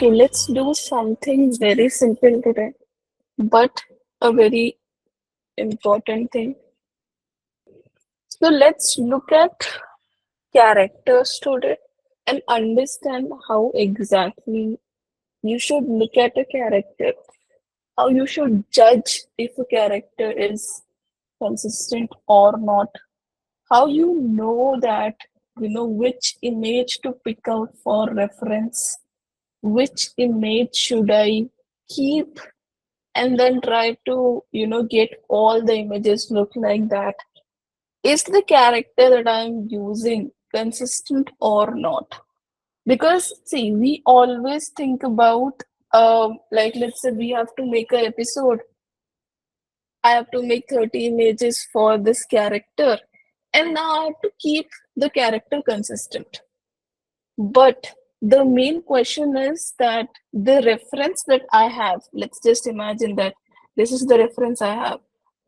Okay, let's do something very simple today, but a very important thing. So let's look at characters today and understand how exactly you should look at a character, how you should judge if a character is consistent or not, how you know that, which image to pick out for reference, which image should I keep and then try to get all the images look like that. Is the character that I'm using consistent or not? Because see, we always think about like, let's say we have to make an episode. I have to make 30 images for this character, and now I have to keep the character consistent. But the main question is that the reference that I have, let's just imagine that this is the reference I have.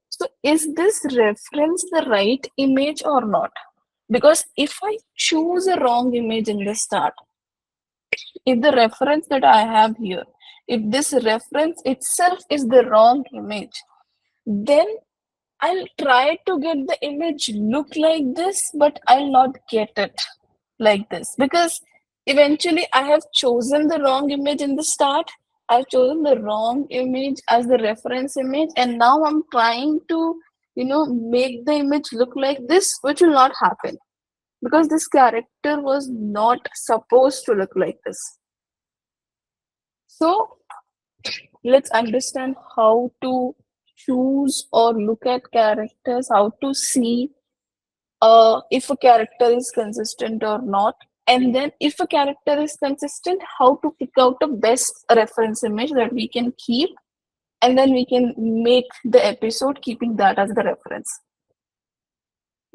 So is this reference the right image or not? Because if I choose a wrong image in the start, if the reference that I have here, if this reference itself is the wrong image, then I'll try to get the image look like this, but I'll not get it like this because eventually I have chosen the wrong image in the start. I've chosen the wrong image as the reference image, and now I'm trying to, make the image look like this, which will not happen because this character was not supposed to look like this. So let's understand how to choose or look at characters, how to see if a character is consistent or not, and then if a character is consistent, how to pick out the best reference image that we can keep, and then we can make the episode keeping that as the reference.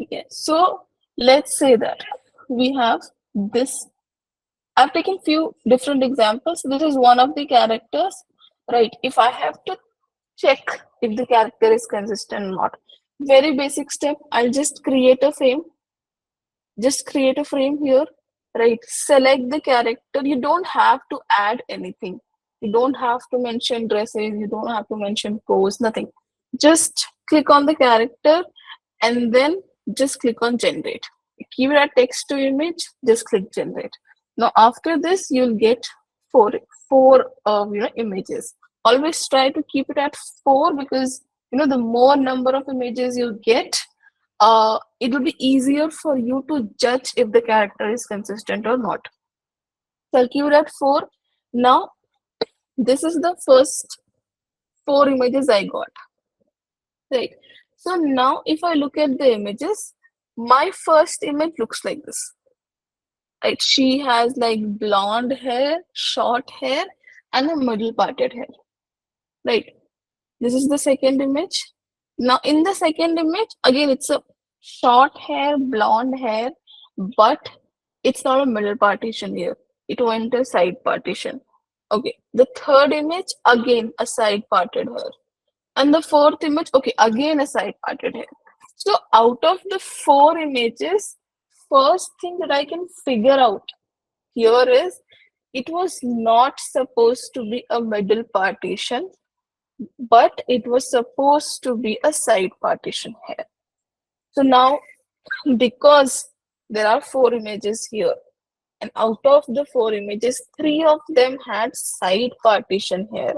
Okay, so let's say that we have this. I've taken few different examples. This is one of the characters, right? If I have to check if the character is consistent or not, very basic step, I'll just create a frame. Just create a frame here, right? Select the character. You don't have to add anything. You don't have to mention dresses. You don't have to mention pose, nothing. Just click on the character and then just click on generate. Keep it at text to image, just click generate. Now after this, you'll get four images. Always try to keep it at four because the more number of images you get, it will be easier for you to judge if the character is consistent or not. So I'll keep it at four. Now, this is the first four images I got. Right. So now if I look at the images, my first image looks like this. Right. She has like blonde hair, short hair, and a middle parted hair. Right. This is the second image. Now in the second image, again it's a short hair, blonde hair, but it's not a middle partition here. It went a side partition. Okay. The third image, again a side parted hair. And the fourth image, okay, again a side parted hair. So out of the four images, first thing that I can figure out here is it was not supposed to be a middle partition, but it was supposed to be a side partition here. So now, because there are four images here, and out of the four images, three of them had side partition here,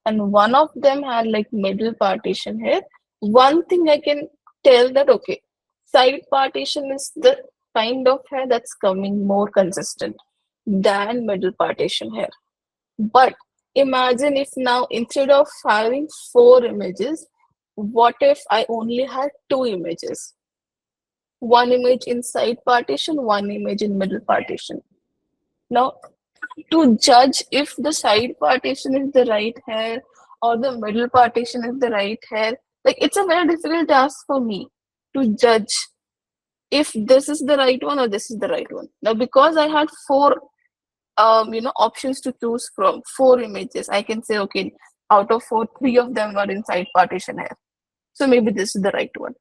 and one of them had like middle partition here. One thing I can tell that, okay, side partition is the kind of hair that's coming more consistent than middle partition hair. But imagine if now instead of having four images, what if I only had two images? One image in side partition, one image in middle partition. Now, to judge if the side partition is the right hair or the middle partition is the right hair, like it's a very difficult task for me to judge if this is the right one or this is the right one. Now, because I had four options to choose from, four images, I can say, okay, out of four, three of them are inside partition hair, so maybe this is the right one.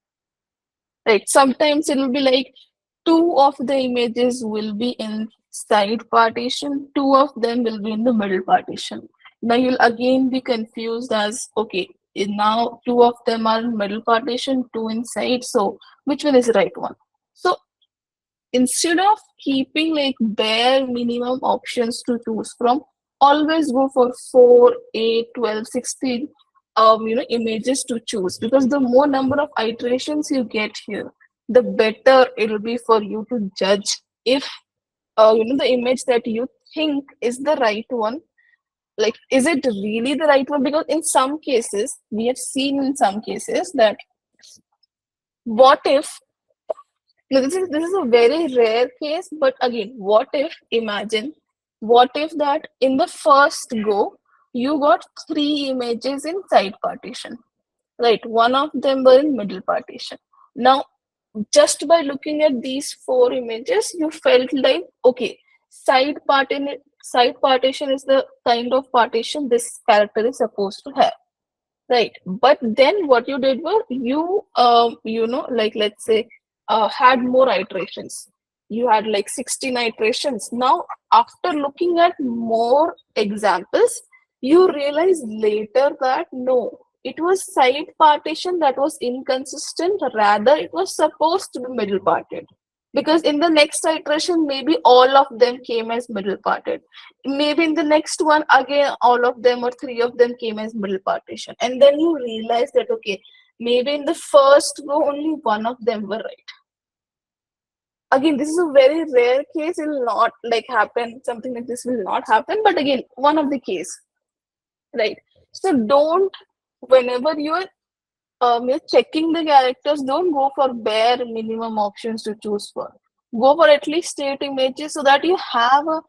Right? Sometimes it will be like two of the images will be in side partition, two of them will be in the middle partition. Now you'll again be confused as, okay, now two of them are in middle partition, two inside, so which one is the right one? So instead of keeping like bare minimum options to choose from, always go for 4, 8, 12, 16 images to choose, because the more number of iterations you get here, the better it'll be for you to judge if the image that you think is the right one, like is it really the right one. Because in some cases we have seen, in some cases, that what if, no, this is a very rare case, but again, what if, imagine, what if that in the first go you got three images in side partition, right? One of them were in middle partition. Now, just by looking at these four images, you felt like, okay, side partition is the kind of partition this character is supposed to have. Right. But then what you did was like let's say had more iterations. You had like 16 iterations. Now, after looking at more examples, you realize later that no, it was side partition that was inconsistent. Rather, it was supposed to be middle parted. Because in the next iteration, maybe all of them came as middle parted. Maybe in the next one, again, all of them or three of them came as middle partition. And then you realize that, okay, maybe in the first go, only one of them were right. Again, this is a very rare case. It will not like happen. Something like this will not happen. But again, one of the case, right? So don't, whenever you're checking the characters, don't go for bare minimum options to choose for. Go for at least 8 images so that you have a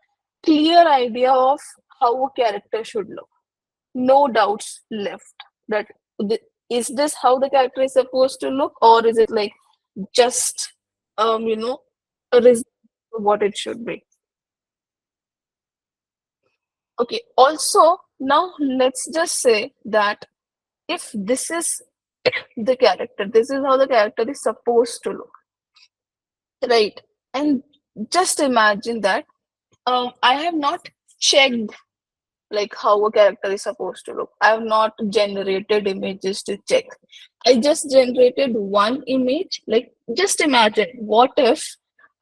clear idea of how a character should look. No doubts left that is this how the character is supposed to look, or is it like just a result of what it should be. Okay, also now let's just say that if this is the character, this is how the character is supposed to look, right? And just imagine that I have not checked like how a character is supposed to look. I have not generated images to check. I just generated one image. Like, just imagine, what if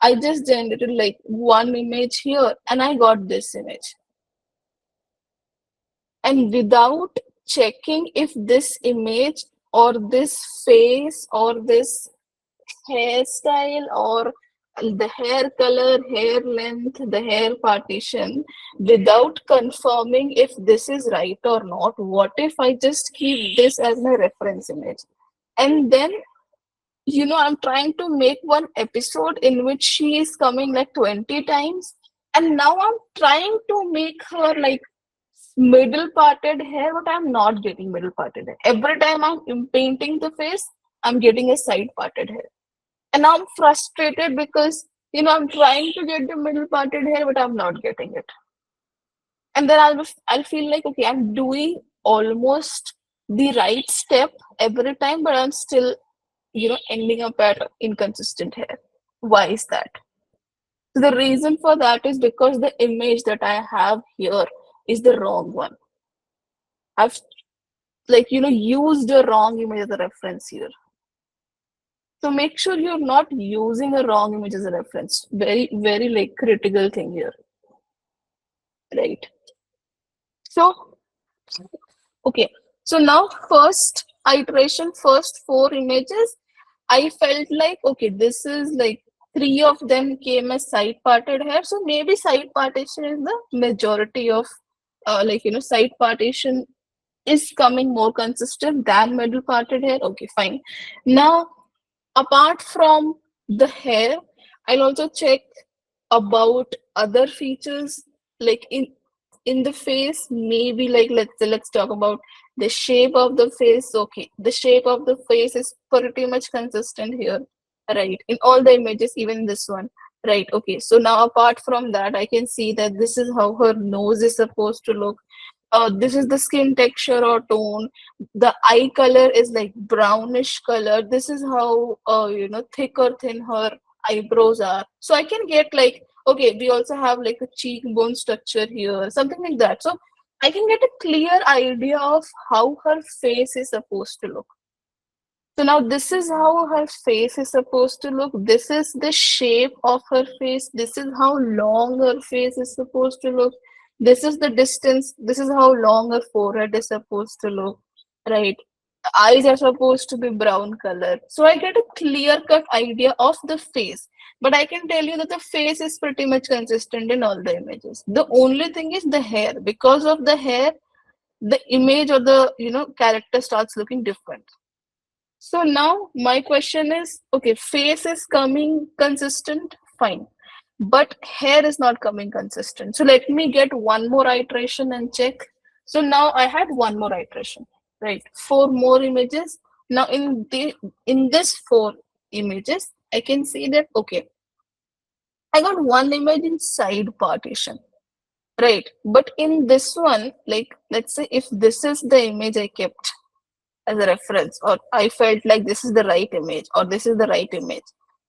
I just generated like one image here and I got this image. And without checking if this image or this face or this hairstyle or the hair color, hair length, the hair partition, without confirming if this is right or not, what if I just keep this as my reference image? And then, I'm trying to make one episode in which she is coming like 20 times. And now I'm trying to make her like middle parted hair, but I'm not getting middle parted hair. Every time I'm painting the face, I'm getting a side parted hair. And I'm frustrated because I'm trying to get the middle parted hair, but I'm not getting it. And then I'll feel like, okay, I'm doing almost the right step every time, but I'm still ending up at inconsistent hair. Why is that? So the reason for that is because the image that I have here is the wrong one. I've used the wrong image as a reference here. So make sure you're not using a wrong image as a reference. Very, very like critical thing here. Right. So, okay. So now first iteration, first 4 images, I felt like, okay, this is like 3 of them came as side parted hair. So maybe side partition is the majority of side partition is coming more consistent than middle parted hair. Okay, fine. Now, apart from the hair, I'll also check about other features like in the face. Maybe like let's talk about the shape of the face. Okay, the shape of the face is pretty much consistent here, right? In all the images, even this one, right? Okay, so now apart from that, I can see that this is how her nose is supposed to look. This is the skin texture or tone. The eye color is like brownish color. This is how thick or thin her eyebrows are. So I can get like, okay, we also have like a cheekbone structure here, something like that. So I can get a clear idea of how her face is supposed to look. So now this is how her face is supposed to look. This is the shape of her face. This is how long her face is supposed to look. This is the distance. This is how long her forehead is supposed to look. Right. The eyes are supposed to be brown color. So I get a clear cut idea of the face. But I can tell you that the face is pretty much consistent in all the images. The only thing is the hair. Because of the hair, the image or the character starts looking different. So now my question is, okay, face is coming consistent, fine, but hair is not coming consistent. So let me get one more iteration and check. So now I had one more iteration, right? Four more images. Now in this four images, I can see that okay, I got one image in side partition, right? But in this one, like let's say if this is the image I kept as a reference, or I felt like this is the right image or this is the right image.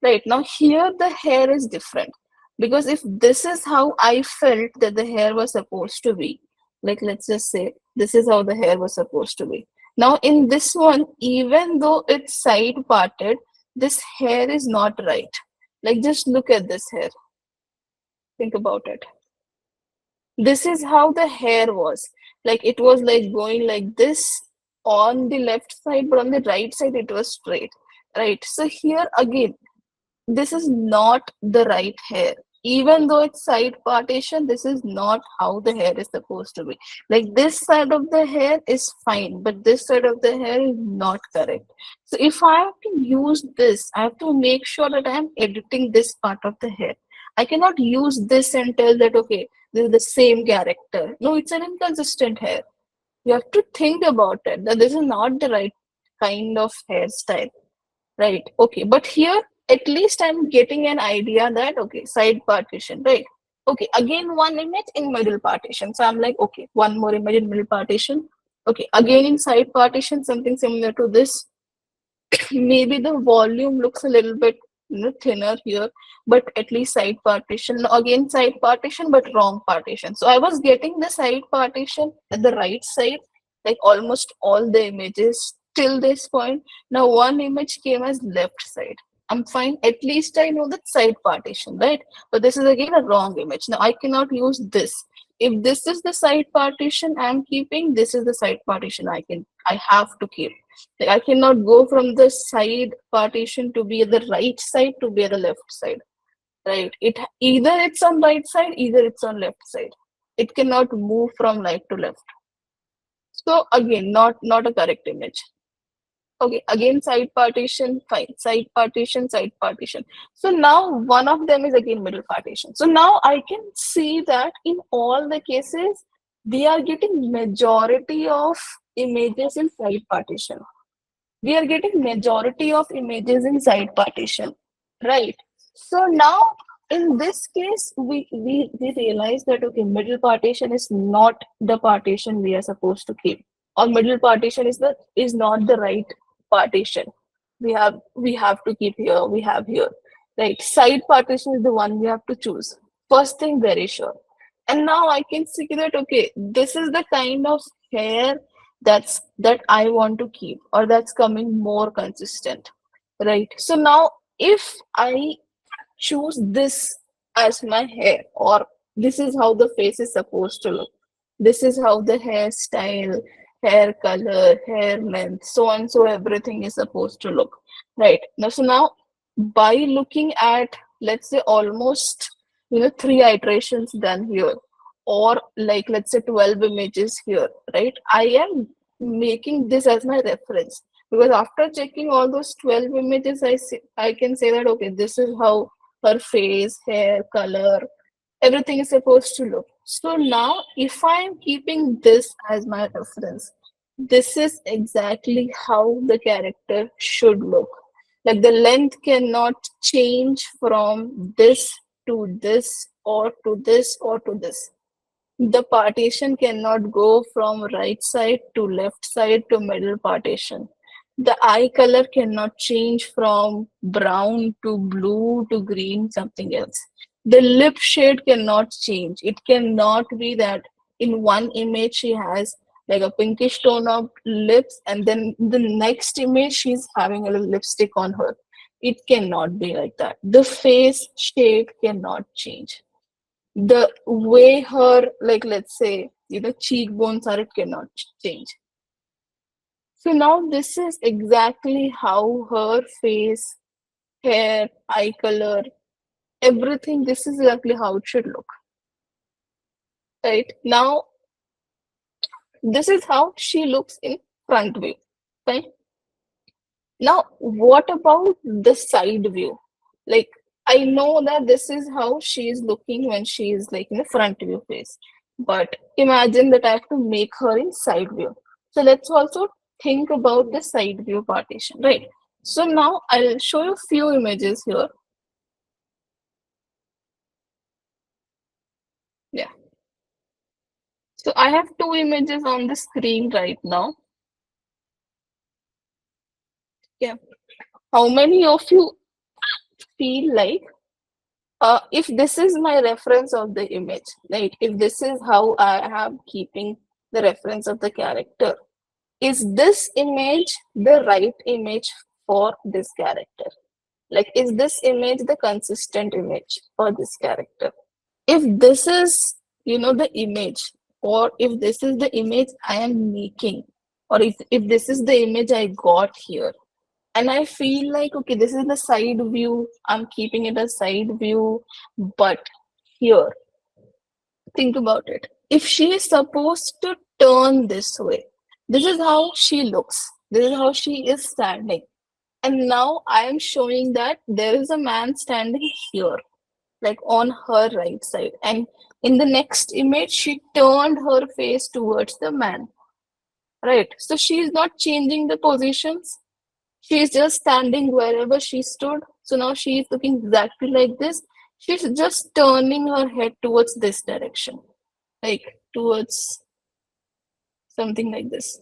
Right now here the hair is different, because if this is how I felt that the hair was supposed to be, like let's just say this is how the hair was supposed to be. Now in this one, even though it's side parted, this hair is not right. Like just look at this hair, think about it. This is how the hair was. Like it was like going like this on the left side, but on the right side it was straight. Right. So here again, this is not the right hair. Even though it's side partition, this is not how the hair is supposed to be. Like this side of the hair is fine, but this side of the hair is not correct. So if I have to use this, I have to make sure that I am editing this part of the hair. I cannot use this and tell that, okay, this is the same character. No, it's an inconsistent hair. You have to think about it, that this is not the right kind of hairstyle. Right. Okay. But here, at least I'm getting an idea that, okay, side partition, right? Okay. Again, one image in middle partition. So I'm like, okay, one more image in middle partition. Okay. Again, in side partition, something similar to this. Maybe the volume looks a little bit thinner here, but at least side partition. Again, side partition, but wrong partition. So I was getting the side partition at the right side, like almost all the images till this point. Now one image came as left side. I'm fine. At least I know that side partition, right? But this is again a wrong image. Now I cannot use this. If this is the side partition I'm keeping, this is the side partition I have to keep. Like I cannot go from the side partition to be at the right side to be at the left side. Right? It either it's on right side, either it's on left side. It cannot move from right to left. So again, not a correct image. Okay, again side partition, fine. Side partition, side partition. So now one of them is again middle partition. So now I can see that in all the cases, we are getting majority of images in side partition. We are getting majority of images in side partition, right? So now in this case we realize that okay, middle partition is not the partition we are supposed to keep, or middle partition is not the right partition. We have to keep here, we have here, right? Side partition is the one we have to choose, first thing, very sure. And now I can see that okay, this is the kind of hair that I want to keep, or that's coming more consistent, right? So now if I choose this as my hair, or this is how the face is supposed to look, this is how the hairstyle, hair color, hair length, so on, so everything is supposed to look, right? Now so now by looking at, let's say, almost three iterations done here, or like let's say 12 images here, right? I am making this as my reference, because after checking all those 12 images, I can say that okay, this is how her face, hair color, everything is supposed to look. So now if I am keeping this as my reference, this is exactly how the character should look. Like the length cannot change from this to this, or to this, or to this. The partition cannot go from right side to left side to middle partition. The eye color cannot change from brown to blue to green, something else. The lip shade cannot change. It cannot be that in one image she has like a pinkish tone of lips, and then the next image she's having a little lipstick on her. It cannot be like that. The face shape cannot change. The way her, like, let's say, cheekbones are, it cannot change. So now this is exactly how her face, hair, eye color, everything, this is exactly how it should look. Right? Now, this is how she looks in front view. Right? Now, what about the side view? Like, I know that this is how she is looking when she is like in the front view face. But imagine that I have to make her in side view. So let's also think about the side view partition, right? So now I'll show you a few images here. Yeah. So I have two images on the screen right now. Yeah. How many of you feel like if this is my reference of the image, right? If this is how I am keeping the reference of the character, is this image the right image for this character? Like, is this image the consistent image for this character? If this is, the image, or if this is the image I am making, or if this is the image I got here, and I feel like, okay, this is the side view, I'm keeping it a side view, but here, think about it. If she is supposed to turn this way, this is how she looks, this is how she is standing. And now I am showing that there is a man standing here, like on her right side. And in the next image, she turned her face towards the man, right? So she is not changing the positions. She's just standing wherever she stood. So now she is looking exactly like this. She's just turning her head towards this direction, like towards something like this.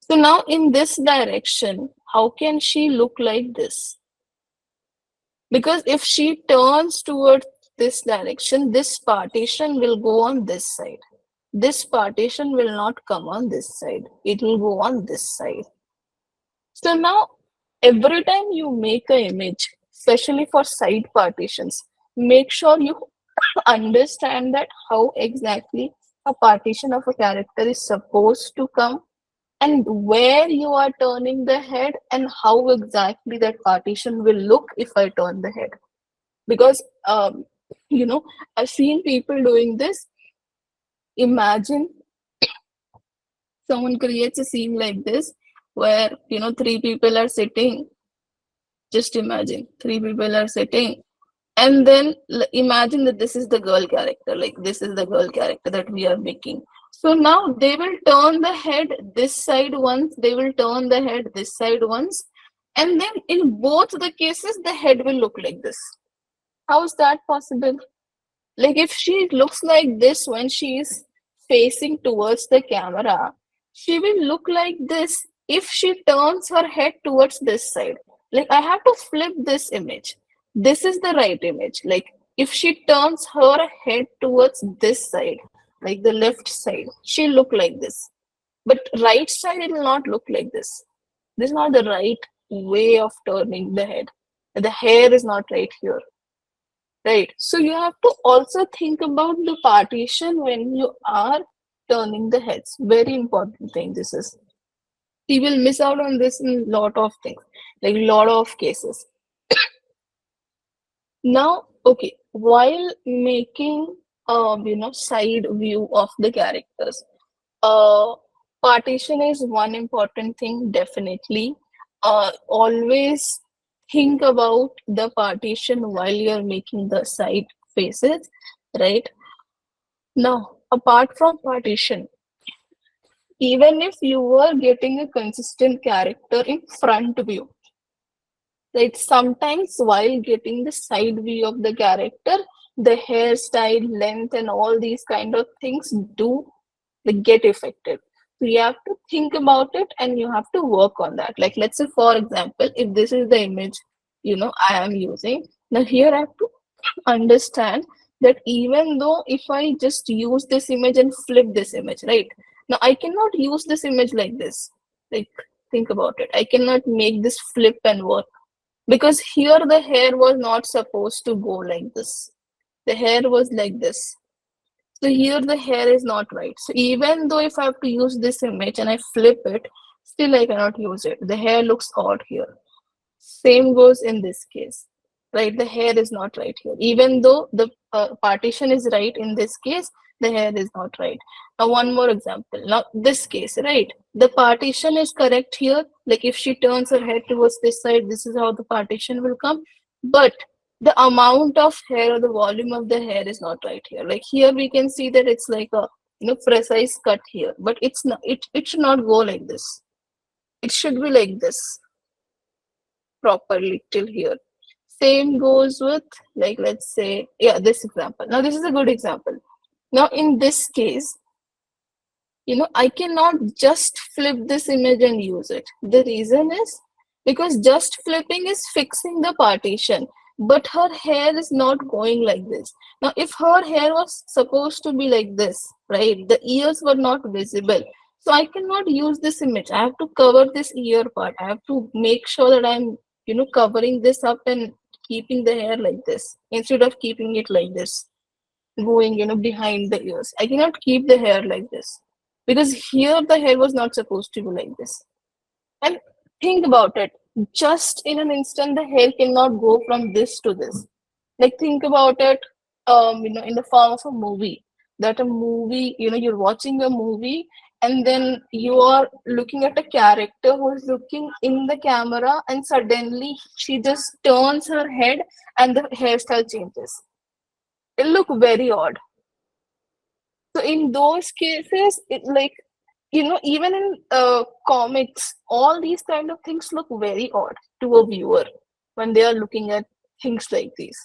So now in this direction, how can she look like this? Because if she turns towards this direction, this partition will go on this side. This partition will not come on this side. It will go on this side. So now, every time you make an image, especially for side partitions, make sure you understand that how exactly a partition of a character is supposed to come, and where you are turning the head, and how exactly that partition will look if I turn the head. Because, you know, I've seen people doing this. Imagine someone creates a scene like this where, three people are sitting. Just imagine three people are sitting, and then imagine that this is the girl character, like this is the girl character that we are making. So now they will turn the head this side once, they will turn the head this side once, and then in both the cases, the head will look like this. How is that possible? Like, if she looks like this when she is facing towards the camera, she will look like this if she turns her head towards this side. Like, I have to flip this image. This is the right image. Like, if she turns her head towards this side, like the left side, she'll look like this. But right side, it will not look like this. This is not the right way of turning the head. The hair is not right here. Right. So you have to also think about the partition when you are turning the heads. Very important thing this is. You will miss out on this in lot of things, like lot of cases. Now, okay, while making side view of the characters, uh partition is one important thing, definitely. Always think about the partition while you're making the side faces, right? Now, apart from partition, even if you were getting a consistent character in front view, right? Sometimes while getting the side view of the character, the hairstyle, length, and all these kind of things do, like, get affected. So you have to think about it and you have to work on that. Like let's say for example, if this is the image, I am using, now here I have to understand that even though if I just use this image and flip this image, right? Now I cannot use this image like this. Like think about it. I cannot make this flip and work because here the hair was not supposed to go like this. The hair was like this. So here the hair is not right. So even though if I have to use this image and I flip it, still I cannot use it. The hair looks odd here. Same goes in this case, right? The hair is not right here. Even though the partition is right in this case, the hair is not right. Now, one more example. Now, this case, right? The partition is correct here. Like if she turns her head towards this side, this is how the partition will come. But the amount of hair or the volume of the hair is not right here. Like here we can see that it's like a precise cut here, but it's not. It should not go like this. It should be like this properly till here. Same goes with, like, let's say, yeah, this example. Now, this is a good example. Now, in this case, I cannot just flip this image and use it. The reason is because just flipping is fixing the partition, but her hair is not going like this. Now, if her hair was supposed to be like this, right, the ears were not visible. So I cannot use this image. I have to cover this ear part. I have to make sure that I'm, covering this up and keeping the hair like this instead of keeping it like this, going, behind the ears. I cannot keep the hair like this because here the hair was not supposed to be like this. And think about it, just in an instant, the hair cannot go from this to this. Like think about it, in the form of a movie. That a movie, you're watching a movie and then you are looking at a character who is looking in the camera and suddenly she just turns her head and the hairstyle changes. It look very odd. So in those cases, even in comics, all these kind of things look very odd to a viewer when they are looking at things like these.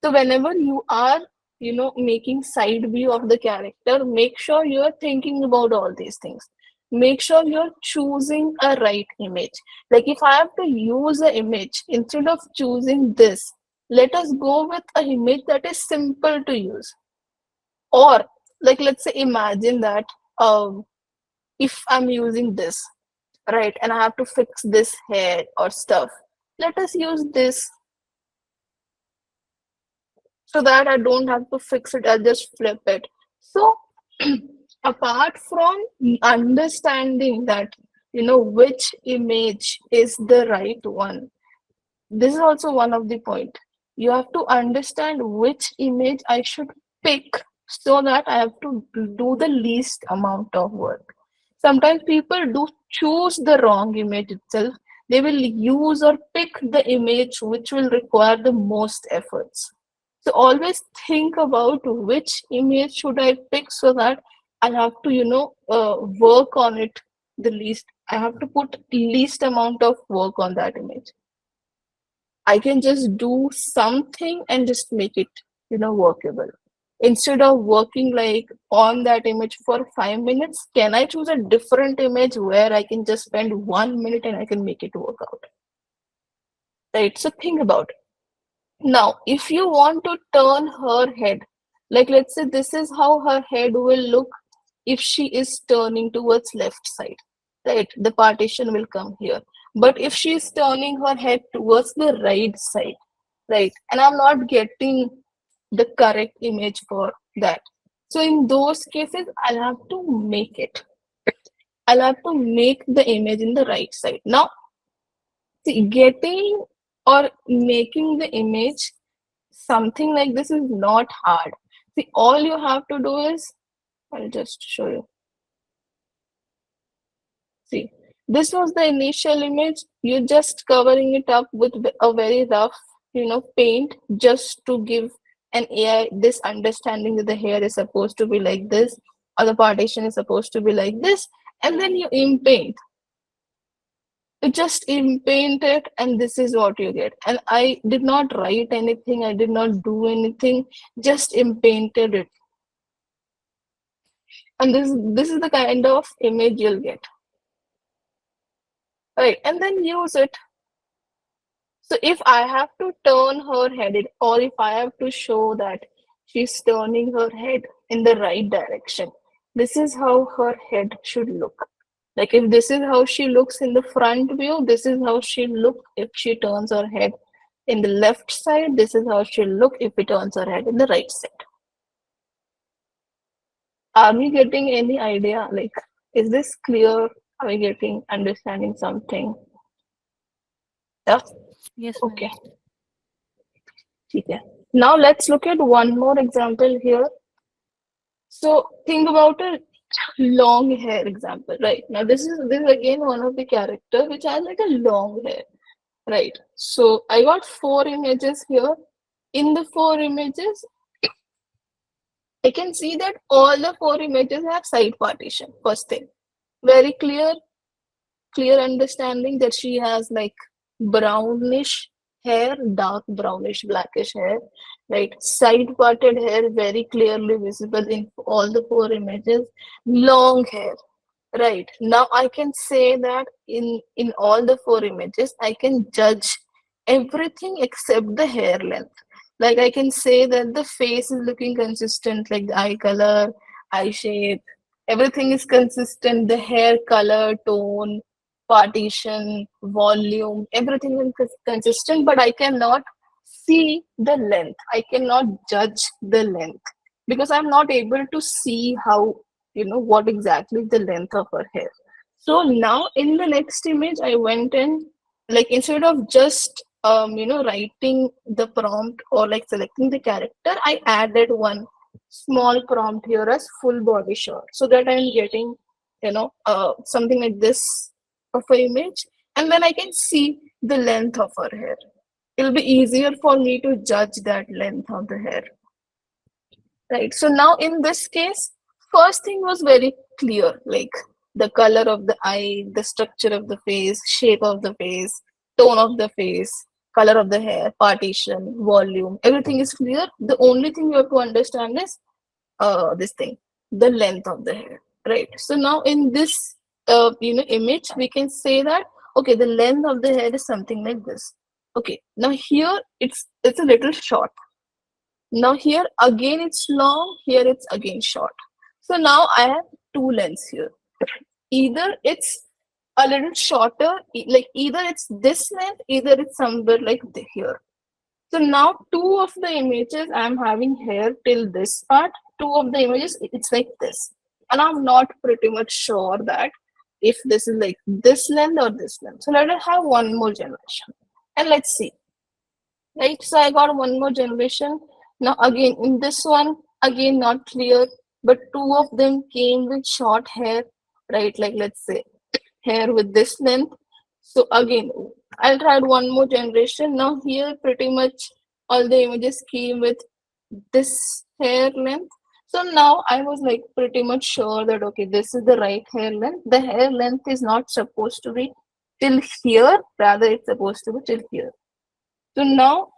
So whenever you are, making side view of the character, make sure you are thinking about all these things. Make sure you're choosing a right image. Like if I have to use an image, instead of choosing this, let us go with an image that is simple to use. Or like let's say imagine that if I'm using this, right, and I have to fix this hair or stuff, let us use this so that I don't have to fix it, I'll just flip it. So apart from understanding that, which image is the right one, this is also one of the point. You have to understand which image I should pick so that I have to do the least amount of work. Sometimes people do choose the wrong image itself. They will use or pick the image which will require the most efforts. So always think about which image should I pick so that I have to, work on it the least. I have to put least amount of work on that image. I can just do something and just make it, workable. Instead of working like on that image for 5 minutes, can I choose a different image where I can just spend 1 minute and I can make it work out? Right? So think about it. Now, if you want to turn her head, like let's say this is how her head will look if she is turning towards left side, right? The partition will come here. But if she is turning her head towards the right side, right? And I'm not getting the correct image for that. So in those cases, I'll have to make it. I'll have to make the image in the right side. Now, see, getting or making the image something like this is not hard. See, all you have to do is, I'll just show you. See, this was the initial image. You're just covering it up with a very rough, paint just to give an AI this understanding that the hair is supposed to be like this or the partition is supposed to be like this. And then you impaint. You just impaint it and this is what you get. And I did not write anything. I did not do anything. Just impainted it. And this is the kind of image you'll get, right? And then use it. So if I have to turn her head, or if I have to show that she's turning her head in the right direction, this is how her head should look. Like if this is how she looks in the front view, this is how she'll look if she turns her head in the left side. This is how she'll look if she turns her head in the right side. Are we getting any idea? Like, is this clear? Are we getting understanding something? Yeah. Yes, Okay. ma'am. Okay. Now let's look at one more example here. So think about a long hair example, right? Now this is again one of the character which has like a long hair, right? So I got four images here. In the four images, I can see that all the four images have side partition. First thing, very clear understanding that she has like brownish hair, dark brownish blackish hair, right? Side parted hair, very clearly visible in all the four images. Long hair, right? Now I can say that in all the four images, I can judge everything except the hair length. Like I can say that the face is looking consistent, like the eye color, eye shape, everything is consistent. The hair color, tone, partition, volume, everything is consistent. But I cannot see the length. I cannot judge the length because I'm not able to see how, what exactly is the length of her hair. So now in the next image I went and, like, instead of just writing the prompt or like selecting the character, I added one small prompt here as full body shot, so that I'm getting something like this of an image, and then I can see the length of her hair. It'll be easier for me to judge that length of the hair. Right. So now in this case, first thing was very clear, like the color of the eye, the structure of the face, shape of the face, tone of the face, color of the hair, partition, volume, everything is clear. The only thing you have to understand is this thing, the length of the hair. Right. So now in this image, we can say that okay, the length of the hair is something like this. Okay. Now here it's a little short. Now here again it's long, here it's again short. So now I have two lengths here. Either it's a little shorter, like either it's this length, either it's somewhere like here. So now two of the images I'm having here till this part, two of the images it's like this. And I'm not pretty much sure that if this is like this length or this length. So let us have one more generation. And let's see. Right, so I got one more generation. Now again in this one, again not clear, but two of them came with short hair, right? Like let's say hair with this length. So again, I'll try one more generation. Now here pretty much all the images came with this hair length. So now I was like pretty much sure that okay, this is the right hair length. The hair length is not supposed to be till here, rather it's supposed to be till here. So now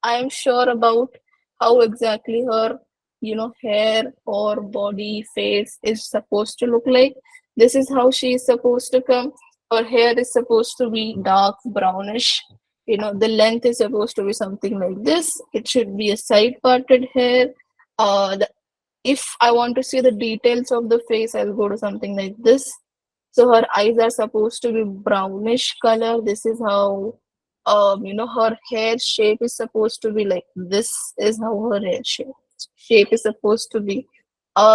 I am sure about how exactly her, hair or body, face is supposed to look like. This is how she is supposed to come. Her hair is supposed to be dark brownish. The length is supposed to be something like this. It should be a side parted hair. The if I want to see the details of the face, I'll go to something like this. So her eyes are supposed to be brownish color. This is how, her hair shape is supposed to be like this. Is how her hair shape is supposed to be.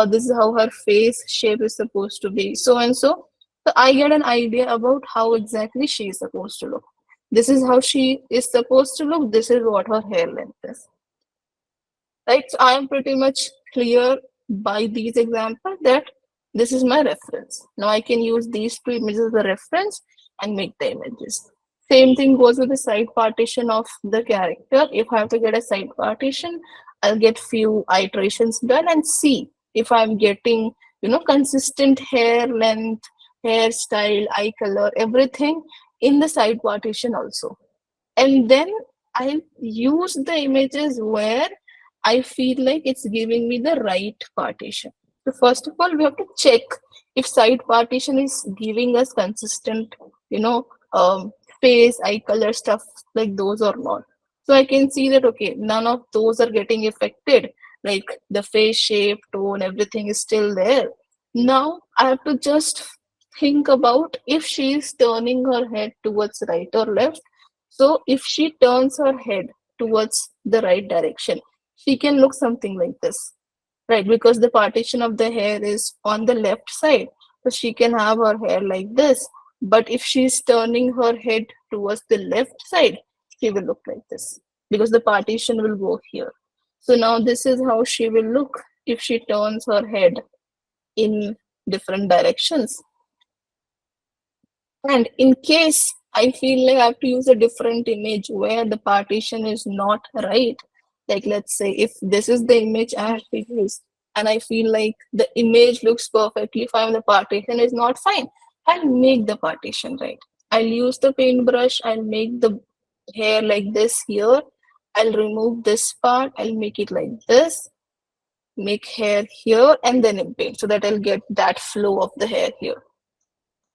This is how her face shape is supposed to be. So and so. So I get an idea about how exactly she is supposed to look. This is how she is supposed to look. This is what her hair length is. Right, so I am pretty much clear by these examples that this is my reference. Now I can use these two images as a reference and make the images. Same thing goes with the side partition of the character. If I have to get a side partition, I'll get few iterations done and see if I'm getting consistent hair length, hairstyle, eye color, everything in the side partition also. And then I use the images where I feel like it's giving me the right partition. So first of all, we have to check if side partition is giving us consistent, you know, face, eye color stuff like those or not. So I can see that, okay, none of those are getting affected. Like the face shape, tone, everything is still there. Now I have to just think about if she is turning her head towards right or left. So if she turns her head towards the right direction, she can look something like this, right? Because the partition of the hair is on the left side, so she can have her hair like this. But if she's turning her head towards the left side, she will look like this because the partition will go here. So now this is how she will look if she turns her head in different directions. And in case I feel like I have to use a different image where the partition is not right, like let's say if this is the image I have to use and I feel like the image looks perfectly fine, the partition is not fine, I'll make the partition right. I'll use the paintbrush, I'll make the hair like this here, I'll remove this part, I'll make it like this, make hair here, and then in paint so that I'll get that flow of the hair here.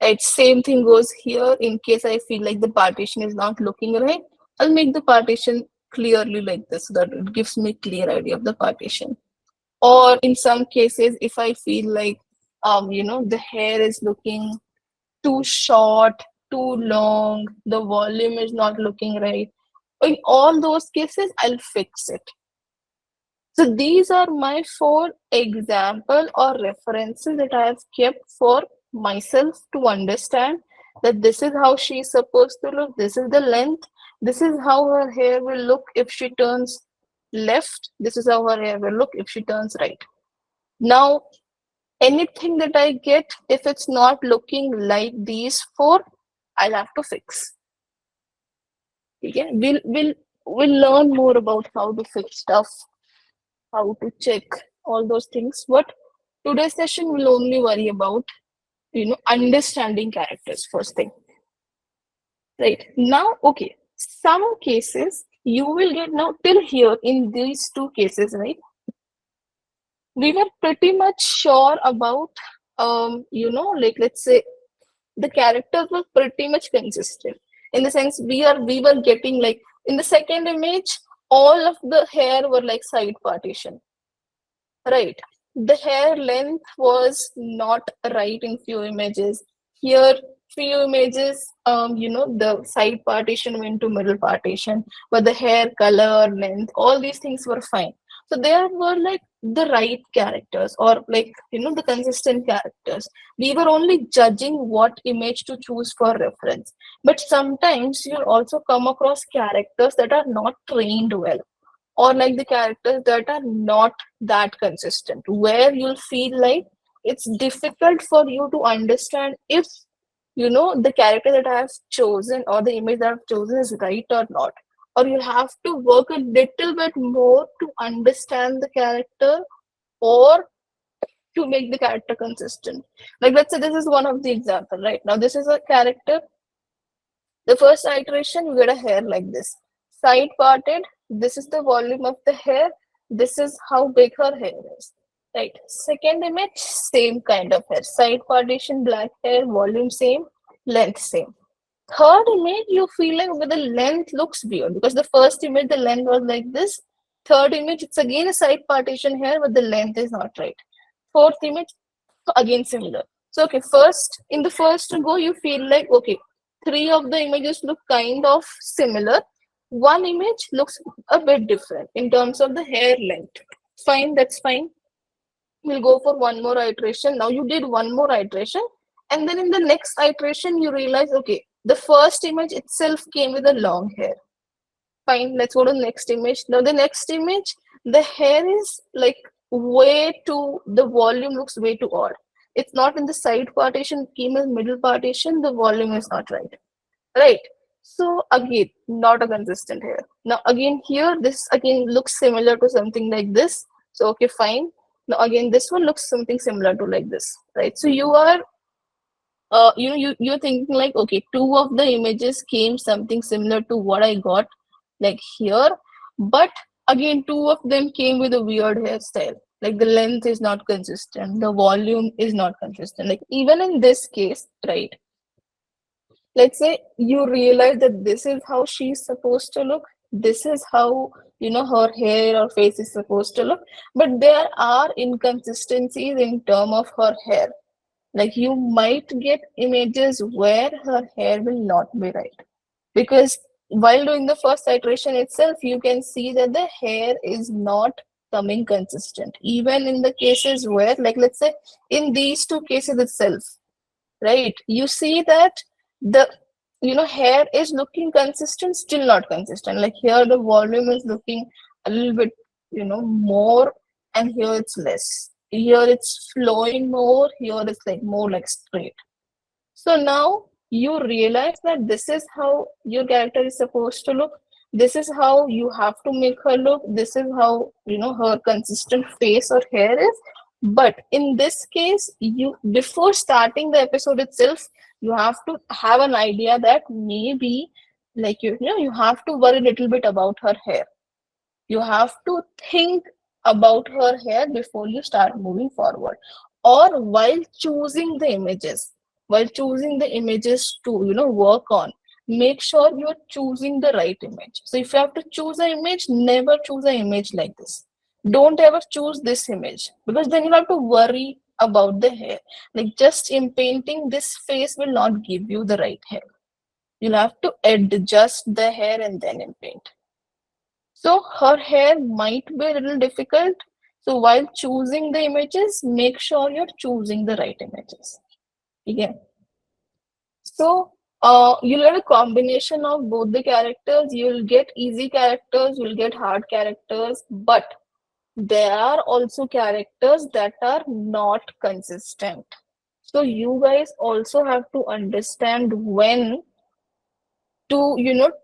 Right, same thing goes here. In case I feel like the partition is not looking right, I'll make the partition clearly like this so that it gives me clear idea of the partition. Or in some cases, if I feel like the hair is looking too short, too long, the volume is not looking right. In all those cases, I'll fix it. So these are my 4 example or references that I have kept for myself to understand that this is how she is supposed to look, this is the length, this is how her hair will look if she turns left, this is how her hair will look if she turns right. Now, anything that I get, if it's not looking like these 4, I'll have to fix. Okay? We'll learn more about how to fix stuff, how to check all those things. But today's session will only worry about understanding characters first thing. Right now, okay. Some cases you will get now till here in these 2 cases, right? We were pretty much sure about like let's say the characters were pretty much consistent in the sense we were getting like in the second image all of the hair were like side partition. Right. The hair length was not right in few images. Here, few images, the side partition went to middle partition, but the hair color, length, all these things were fine. So there were like the right characters or like, the consistent characters. We were only judging what image to choose for reference. But sometimes you'll also come across characters that are not trained well or like the characters that are not that consistent where you'll feel like it's difficult for you to understand if the character that I have chosen or the image that I've chosen is right or not, or you have to work a little bit more to understand the character or to make the character consistent. Like let's say this is one of the example. Right now this is a character, the first iteration, we get a hair like this. Side parted, this is the volume of the hair. This is how big her hair is. Right. Second image, same kind of hair. Side partition, black hair, volume same, length same. Third image, you feel like with the length looks weird because the first image, the length was like this. Third image, it's again a side partition hair, but the length is not right. Fourth image, again similar. So okay, first in the first go, you feel like okay, 3 of the images look kind of similar. One image looks a bit different in terms of the hair length. Fine, that's fine. We'll go for one more iteration. Now you did one more iteration, and then in the next iteration, you realize okay, the first image itself came with a long hair. Fine, let's go to the next image. Now the next image, the hair is like way too, the volume looks way too odd. It's not in the side partition, it came in middle partition, the volume is not right. Right. So again, not a consistent hair. Now again here, this again looks similar to something like this. So okay, fine. Now again, this one looks something similar to like this, right? So you are you're thinking like okay, 2 of the images came something similar to what I got like here, but again 2 of them came with a weird hairstyle. Like the length is not consistent, the volume is not consistent. Like even in this case, right? Let's say you realize that this is how she's supposed to look, this is how her hair or face is supposed to look, but there are inconsistencies in term of her hair. Like you might get images where her hair will not be right, because while doing the first iteration itself you can see that the hair is not coming consistent, even in the cases where, like let's say in these two cases itself, right? You see that the hair is looking consistent, still not consistent. Like here the volume is looking a little bit more, and here it's less. Here it's flowing more, here it's like more like straight. So now you realize that this is how your character is supposed to look. This is how you have to make her look. This is how her consistent face or hair is. But in this case, you before starting the episode itself, you have to have an idea that maybe like you have to worry a little bit about her hair. You have to think about her hair before you start moving forward, or while choosing the images, to work on, make sure you're choosing the right image. So if you have to choose an image, never choose an image like this. Don't ever choose this image, because then you have to worry about the hair. Like just in painting this face will not give you the right hair. You'll have to adjust the hair and then in paint. So her hair might be a little difficult. So while choosing the images, make sure you're choosing the right images. Again. So you'll get a combination of both the characters. You'll get easy characters, you'll get hard characters, but there are also characters that are not consistent. So you guys also have to understand when to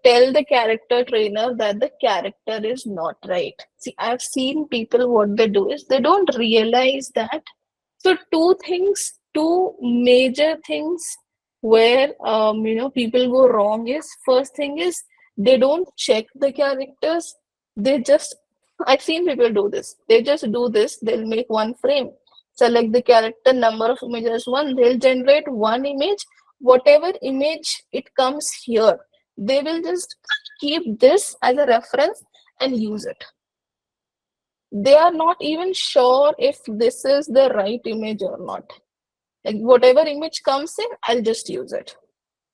tell the character trainer that the character is not right. See, I've seen people, what they do is they don't realize that. So two major things where people go wrong is, first thing is they don't check the characters. They just, I've seen people do this, they just do this, they'll make one frame, select the character, number of images one, they'll generate one image, whatever image it comes here, they will just keep this as a reference and use it. They are not even sure if this is the right image or not. Like whatever image comes in, I'll just use it.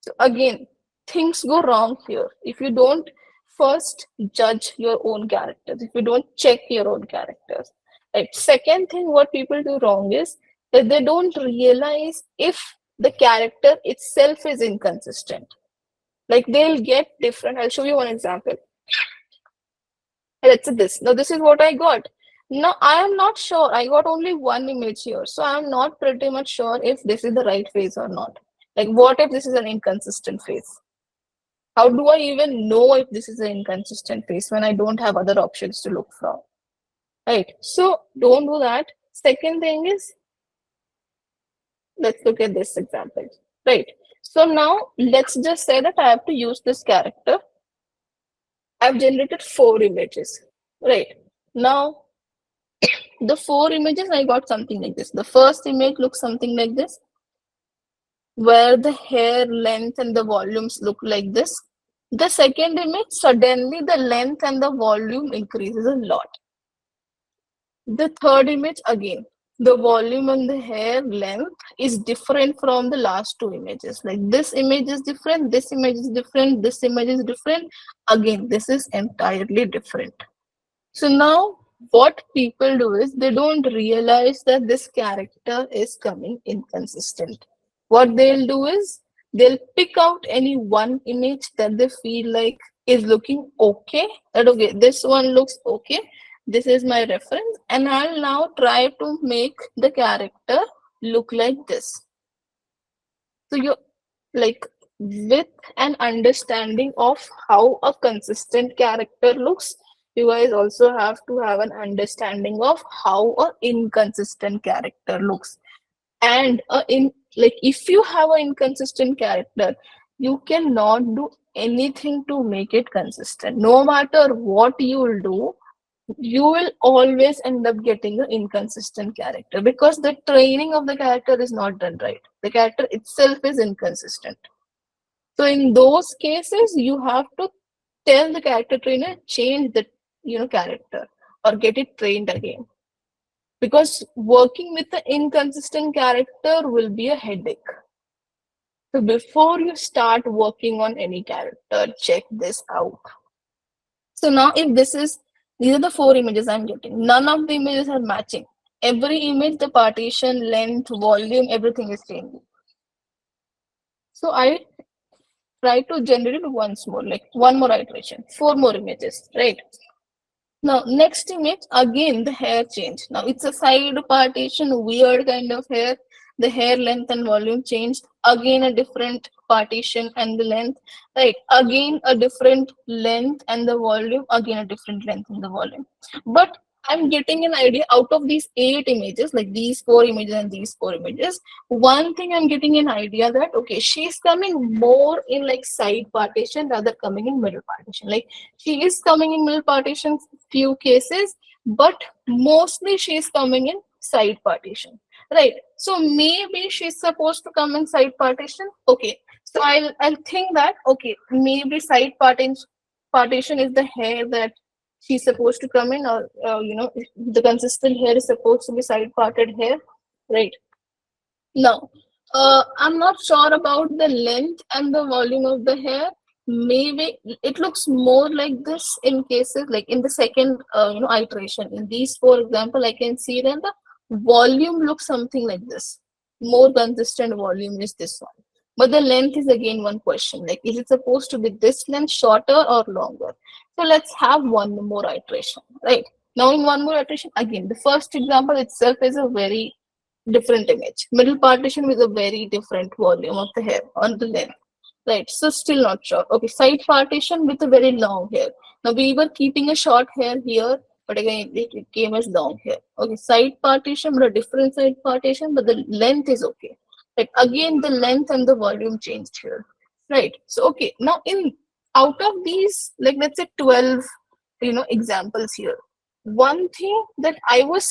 So again, things go wrong here if you don't first judge your own characters, if you don't check your own characters. Right. Second thing, what people do wrong is that they don't realize if the character itself is inconsistent. Like they'll get different. I'll show you one example. Let's say this. Now this is what I got. Now I am not sure. I got only one image here. So I'm not pretty much sure if this is the right face or not. Like what if this is an inconsistent face? How do I even know if this is an inconsistent face when I don't have other options to look from? Right. So don't do that. Second thing is, let's look at this example. Right. So now let's just say that I have to use this character. I've generated 4 images. Right. Now the 4 images, I got something like this. The first image looks something like this, where the hair length and the volumes look like this. The second image, suddenly the length and the volume increases a lot. The third image, again, the volume and the hair length is different from the last 2 images. Like this image is different, this image is different, this image is different. Again, this is entirely different. So now what people do is they don't realize that this character is coming inconsistent. What they'll do is they'll pick out any one image that they feel like is looking okay. That okay, this one looks okay. This is my reference, and I'll now try to make the character look like this. So you like with an understanding of how a consistent character looks, you guys also have to have an understanding of how a inconsistent character looks. And in like if you have an inconsistent character, you cannot do anything to make it consistent. No matter what you will do, you will always end up getting an inconsistent character because the training of the character is not done right. The character itself is inconsistent. So in those cases, you have to tell the character trainer change the character or get it trained again. Because working with the inconsistent character will be a headache. So before you start working on any character, check this out. So now if these are the four images I'm getting. None of the images are matching. Every image, the partition, length, volume, everything is changing. So I try to generate it once more, like one more iteration, four more images, right? Now, next image, again, the hair change. Now, it's a side partition, weird kind of hair. The hair length and volume changed. Again, a different partition and the length. Right. Again, a different length and the volume. Again, a different length and the volume. But I'm getting an idea out of these eight images, like these four images and these four images. One thing I'm getting an idea that, okay, she's coming more in like side partition rather coming in middle partition. Like she is coming in middle partition few cases, but mostly she's coming in side partition, right? So maybe she's supposed to come in side partition. Okay, so I'll think that okay, maybe side partition is the hair that she's supposed to come in, or the consistent hair is supposed to be side parted hair, right? Now, I'm not sure about the length and the volume of the hair. Maybe it looks more like this in cases like in the second, iteration. In these four example, I can see that the volume looks something like this. More consistent volume is this one. But the length is again one question. Like, is it supposed to be this length, shorter or longer? So let's have one more iteration, right? Now in one more iteration, again, the first example itself is a very different image. Middle partition with a very different volume of the hair on the length. Right, so still not sure. Okay, side partition with a very long hair. Now we were keeping a short hair here, but again it came as long hair. Okay, side partition, but a different side partition, but the length is okay. Like again, the length and the volume changed here. Right. So okay, now in out of these, like let's say 12, examples here. One thing that I was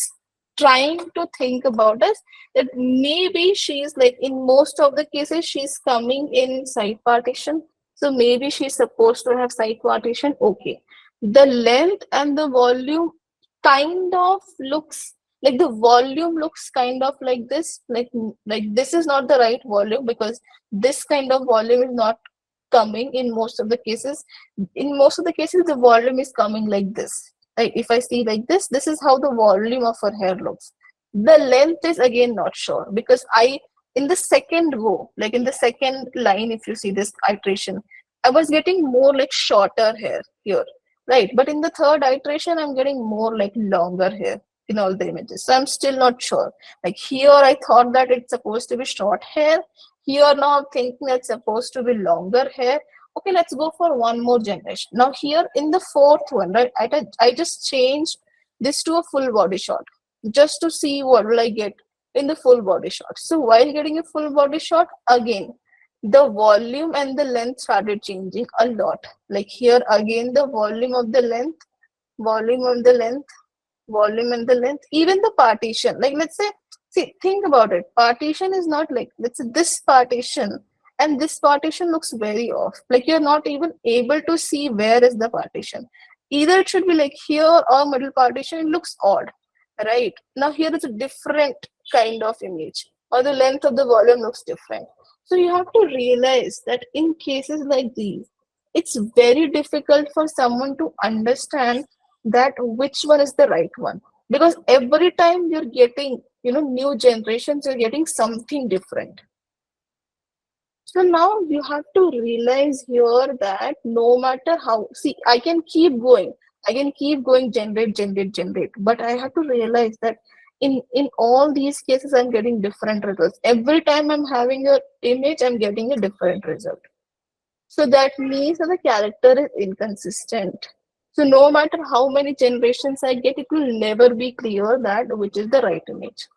trying to think about is that maybe she's like in most of the cases she's coming in side partition, so maybe she's supposed to have side partition. Okay, the length and the volume kind of looks like the volume looks kind of like this, like this is not the right volume because this kind of volume is not coming in most of the cases. In most of the cases the volume is coming like this. Like if I see like this is how the volume of her hair looks. The length is again not sure because I in the second row, like in the second line, if you see this iteration, I was getting more like shorter hair here, right? But in the third iteration, I'm getting more like longer hair in all the images. So I'm still not sure. Like here, I thought that it's supposed to be short hair. Here now I'm thinking it's supposed to be longer hair. Okay, let's go for one more generation. Now here in the fourth one, right, I just changed this to a full body shot just to see what will I get in the full body shot. So while getting a full body shot, again, the volume and the length started changing a lot. Like here again, the volume of the length, volume of the length, volume and the length, even the partition. Like let's say, see, think about it. Partition is not like, let's say this partition and this partition looks very off. Like you're not even able to see where is the partition. Either it should be like here or middle partition, it looks odd, right? Now here is a different kind of image or the length of the volume looks different. So you have to realize that in cases like these, it's very difficult for someone to understand that which one is the right one, because every time you're getting new generations, you're getting something different. So now you have to realize here that no matter how, see, I can keep going, generate, but I have to realize that in all these cases I'm getting different results. Every time I'm having a image, I'm getting a different result. So that means that the character is inconsistent. So no matter how many generations I get, it will never be clear that which is the right image.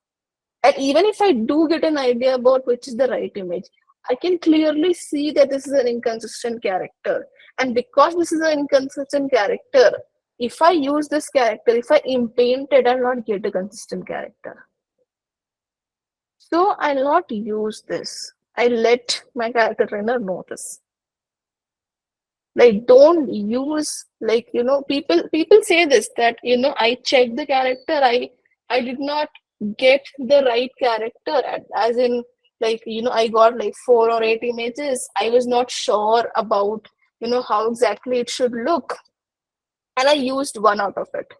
And even if I do get an idea about which is the right image, I can clearly see that this is an inconsistent character. And because this is an inconsistent character, if I use this character, if I impaint it, I'll not get a consistent character. So I'll not use this. I let my character trainer know this. Like, don't use, like, people say this, that I checked the character, I did not get the right character, as in, like, I got like 4 or 8 images. I was not sure about how exactly it should look, and I used one out of it.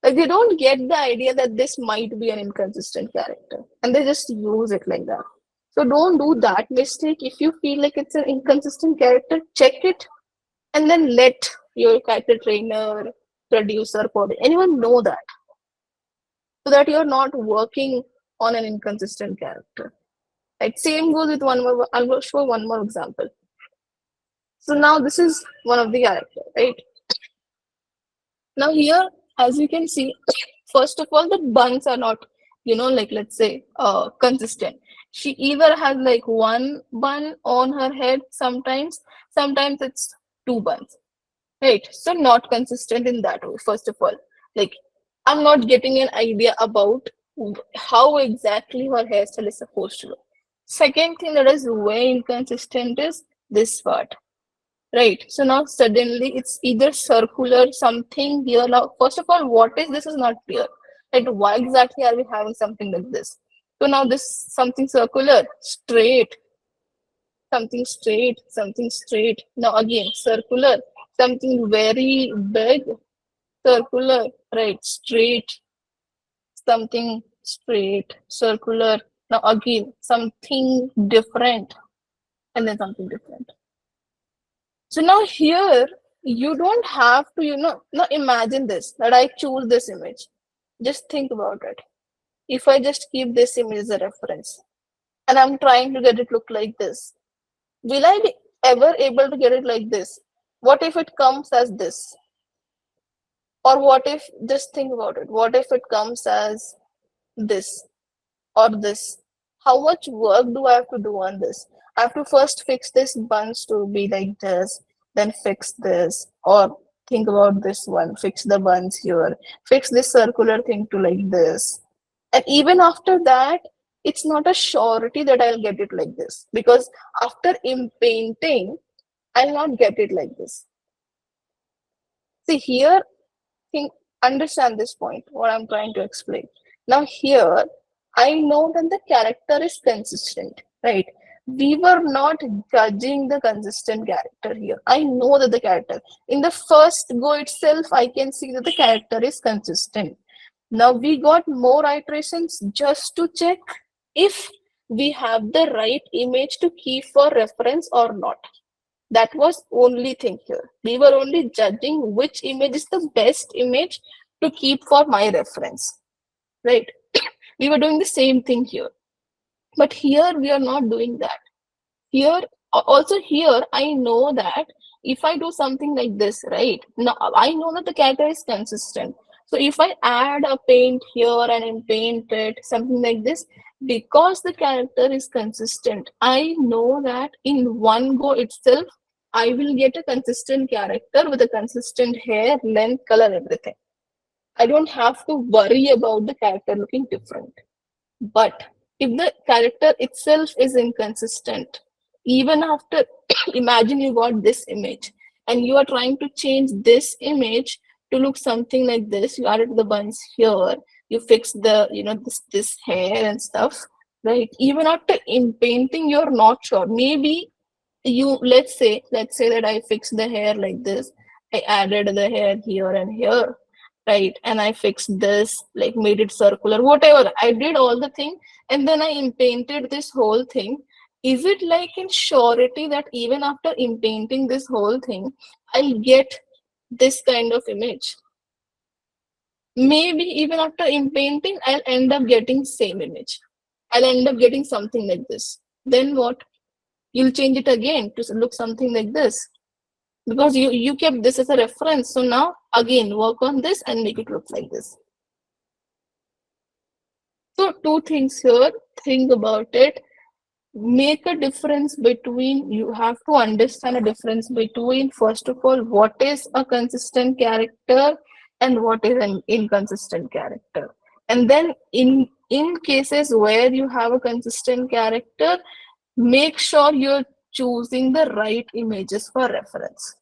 Like, they don't get the idea that this might be an inconsistent character, and they just use it like that. So don't do that mistake. If you feel like it's an inconsistent character, check it, and then let your character trainer, producer, coordinator, anyone know that, so that you're not working on an inconsistent character. Right? Same goes with one more. I'll show one more example. So now this is one of the character, right? Now here, as you can see, first of all, the buns are not, like, let's say, consistent. She either has like one bun on her head sometimes it's two buns. Right. So not consistent in that way, first of all. Like, I'm not getting an idea about how exactly her hairstyle is supposed to look. Second thing that is way inconsistent is this part. Right. So now suddenly it's either circular, something here. Now, first of all, what is this is not clear. Like, why exactly are we having something like this? So now this something circular, straight, something straight. Now again, circular, something very big, circular, right? Straight, something straight, circular. Now again, something different, and then something different. So now here, you don't have to, now imagine this, that I choose this image. Just think about it. If I just keep this image as a reference, and I'm trying to get it look like this, will I be ever able to get it like this? What if it comes as this? Or what if, just think about it, what if it comes as this or this? How much work do I have to do on this? I have to first fix this buns to be like this, then fix this, or think about this one, fix the buns here, fix this circular thing to like this. And even after that, it's not a surety that I'll get it like this, because after painting, I'll not get it like this. See here, think, understand this point, what I'm trying to explain. Now here, I know that the character is consistent, right? We were not judging the consistent character here. I know that the character, in the first go itself, I can see that the character is consistent. Now we got more iterations just to check if we have the right image to keep for reference or not. That was only thing here. We were only judging which image is the best image to keep for my reference, right? We were doing the same thing here, but here we are not doing that. Here, also here, I know that if I do something like this, right? Now I know that the character is consistent. So if I add a paint here and paint it, something like this, because the character is consistent, I know that in one go itself, I will get a consistent character with a consistent hair, length, color, everything. I don't have to worry about the character looking different. But if the character itself is inconsistent, even after, imagine you got this image and you are trying to change this image to look something like this, you added the buns here, you fix the, this hair and stuff, right? Even after in painting, you're not sure. Maybe you, let's say that I fixed the hair like this, I added the hair here and here, right? And I fixed this, like made it circular, whatever, I did all the thing, and then I painted this whole thing. Is it like in surety that even after painting this whole thing, I'll get this kind of image? Maybe even after painting, I'll end up getting same image, I'll end up getting something like this. Then what? You'll change it again to look something like this, because you kept this as a reference. So now again work on this and make it look like this. So two things here, think about it. make a difference between, you have to understand a difference between, first of all, what is a consistent character and what is an inconsistent character. And then in cases where you have a consistent character, make sure you're choosing the right images for reference.